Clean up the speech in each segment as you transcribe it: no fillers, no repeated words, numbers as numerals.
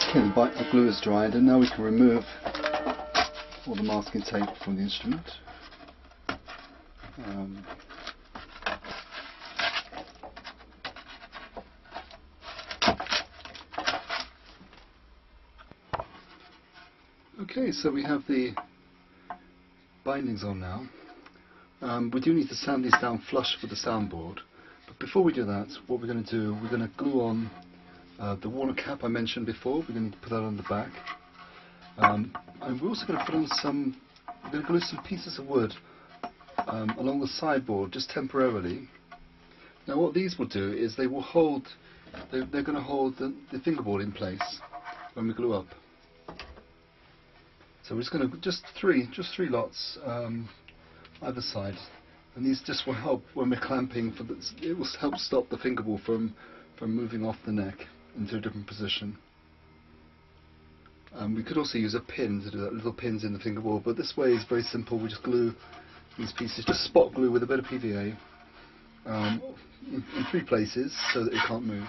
Okay, the glue is dried, and now we can remove all the masking tape from the instrument. Okay, so we have the bindings on now. We do need to sand these down flush with the soundboard, but before we do that, what we're going to do, we're going to glue on the walnut cap I mentioned before. We're going to put that on the back, and we're also going to put on we're going to glue some pieces of wood along the sideboard just temporarily. Now what these will do is they will hold, they're going to hold the fingerboard in place when we glue up. So we're just going to just three lots either side, and these just will help when we're clamping. It will help stop the fingerboard from moving off the neck into a different position. We could also use a pin to do that, little pins in the fingerboard, but this way is very simple. We just glue these pieces, just spot glue with a bit of PVA in 3 places so that it can't move.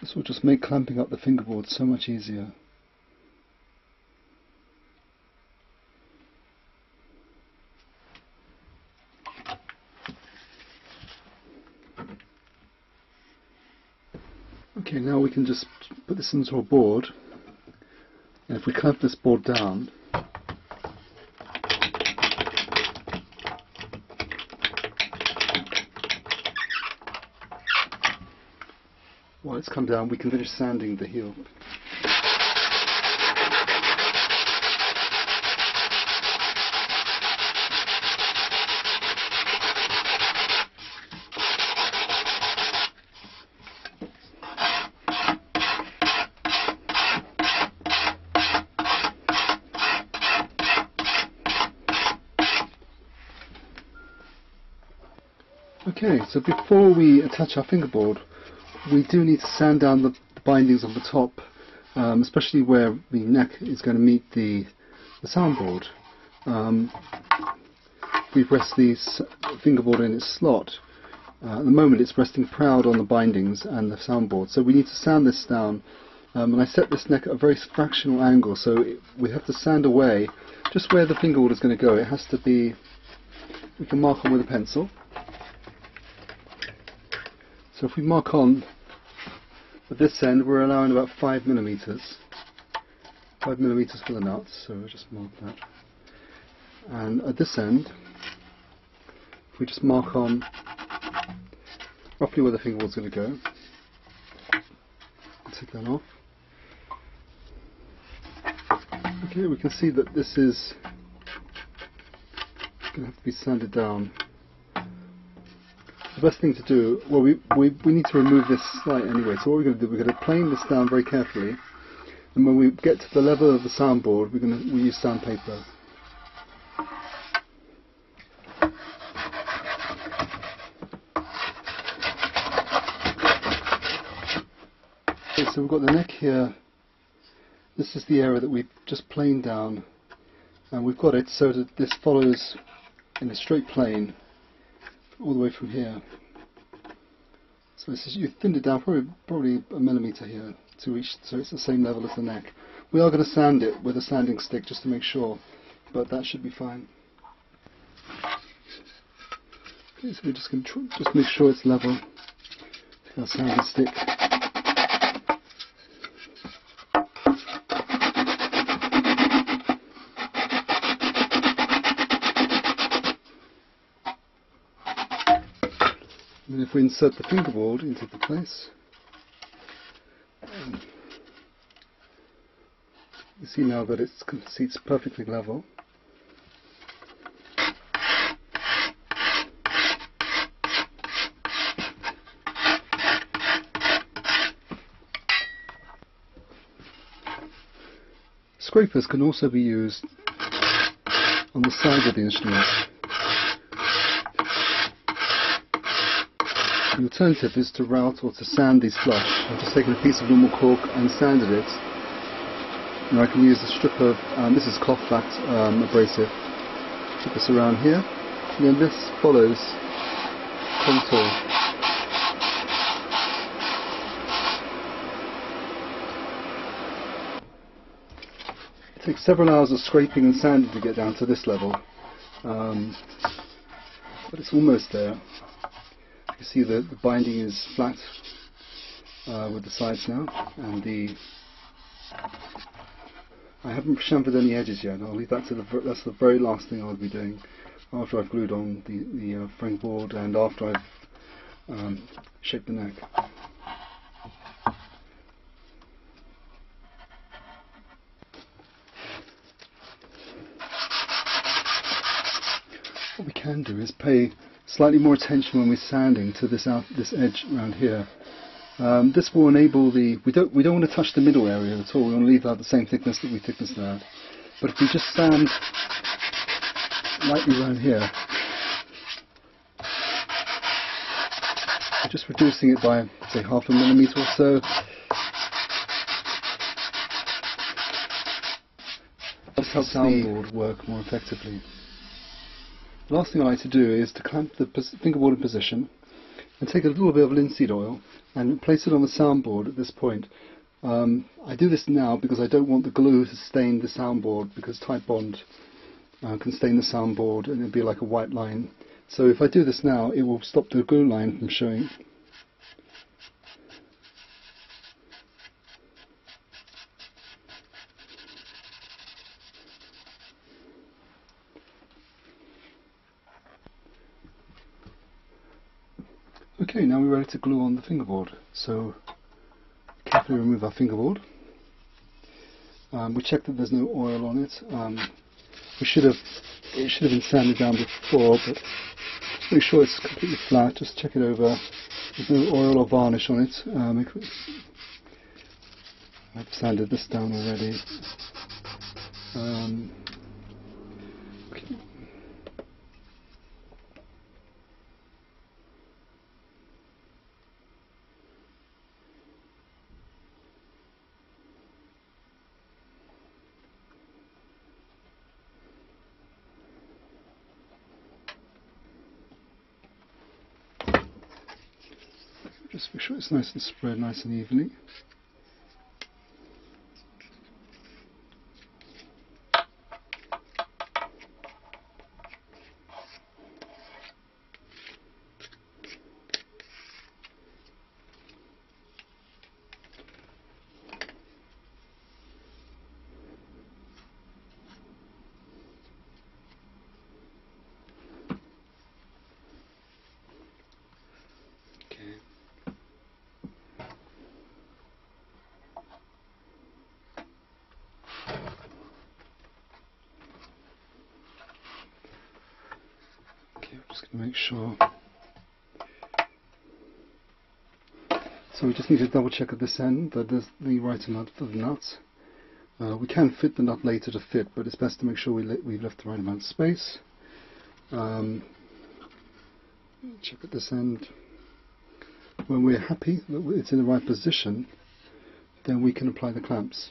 This will just make clamping up the fingerboard so much easier. Okay, now we can just put this into a board, and if we clamp this board down, while it's come down, we can finish sanding the heel. Okay, so before we attach our fingerboard, we do need to sand down the bindings on the top, especially where the neck is going to meet the soundboard. We've rested the fingerboard in its slot. At the moment it's resting proud on the bindings and the soundboard, so we need to sand this down. And I set this neck at a very fractional angle, so we have to sand away just where the fingerboard is going to go. It has to be, we can mark on with a pencil. So if we mark on at this end, we're allowing about 5 millimeters. 5 millimeters for the nuts, so we'll just mark that. And at this end, if we just mark on roughly where the fingerboard's going to go, take that off. Okay, we can see that this is going to have to be sanded down. The best thing to do, well, we need to remove this slide anyway, so what we're going to do, we're going to plane this down very carefully, and when we get to the level of the soundboard, we use sandpaper. Okay, so we've got the neck here. This is the area that we've just planed down, and we've got it so that this follows in a straight plane all the way from here. So this is, you've thinned it down probably a millimeter here to reach, so it's the same level as the neck. We are going to sand it with a sanding stick just to make sure, but that should be fine. Okay, so we're just going to just make sure it's level. Take our sanding stick. And if we insert the fingerboard into the place, you see now that it's seats perfectly level. Scrapers can also be used on the side of the instrument. The alternative is to route or to sand these flush. I've just taken a piece of normal cork and sanded it. And I can use a strip of, this is cloth backed abrasive. Put this around here, and then this follows contour. It takes several hours of scraping and sanding to get down to this level, but it's almost there. You see the binding is flat with the sides now, and I haven't chamfered any edges yet. I'll leave that to that's the very last thing I'll be doing after I've glued on the fingerboard and after I've shaped the neck. What we can do is pay slightly more attention when we're sanding to this edge around here. This will enable we don't want to touch the middle area at all. We want to leave out the same thickness that we thickness that. But if we just sand lightly around here, we're just reducing it by say 0.5 millimeter or so. This helps the soundboard work more effectively. The last thing I like to do is to clamp the fingerboard in position and take a little bit of linseed oil and place it on the soundboard at this point. I do this now because I don't want the glue to stain the soundboard, because Titebond can stain the soundboard and it'll be like a white line. So if I do this now, it will stop the glue line from showing. Okay, now we're ready to glue on the fingerboard. So carefully remove our fingerboard. We check that there's no oil on it. It should have been sanded down before, but just make sure it's completely flat. Just check it over. There's no oil or varnish on it. I've sanded this down already. Okay. Just make sure it's nice and spread nice and evenly. Just going to make sure. So we just need to double check at this end that there's the right amount for the nut. We can fit the nut later to fit, but it's best to make sure we've left the right amount of space. Check at this end. When we're happy that it's in the right position, then we can apply the clamps.